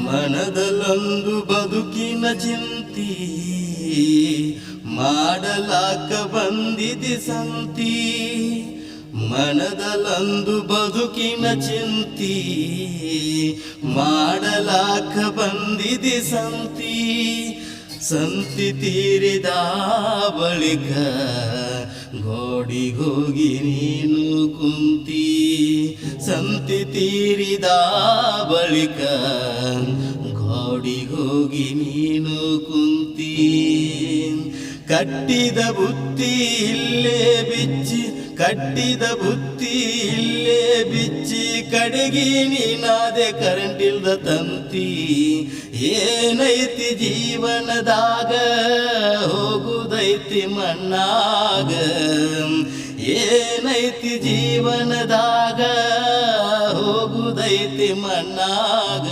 ಮನದಲ್ಲೊಂದು ಬದುಕಿನ ಚಿಂತಿ ಮಾಡಲಾಕ ಬಂದಿದೆ ಸಂತಿ. ಮನದಲ್ಲೊಂದು ಬದುಕಿನ ಚಿಂತಿ ಮಾಡಲಾಕ ಬಂದಿದೆ ಸಂತಿ. ಸಂತಿ ತೀರಿದ ಬಳಿಕ ಗೋಡಿಗೋಗಿ ನೀನು ಕುಂತಿ. ಸಂತಿ ತೀರಿದ ಬಳಿಕ ಗೋಡಿಗೋಗಿ ನೀನು ಕುಂತಿ. ಕಟ್ಟಿದ ಬುತ್ತಿ ಇಲ್ಲೇ ಬಿಚ್ಚಿ, ಕಟ್ಟಿದ ಬುತ್ತಿ ಇಲ್ಲೇ ಬಿಚ್ಚಿ, ಕಡೆಗಿ ನೀನಾದೆ ಕರೆಂಟ್ ಇಲ್ದ ತಂತಿ. ಏನೈತಿ ಜೀವನದಾಗ ಹೋಗುದೈತಿ ಮಣ್ಣಾಗ. ಏನೈತಿ ಜೀವನದಾಗ ಹೋಗುದೈತಿ ಮಣ್ಣಾಗ.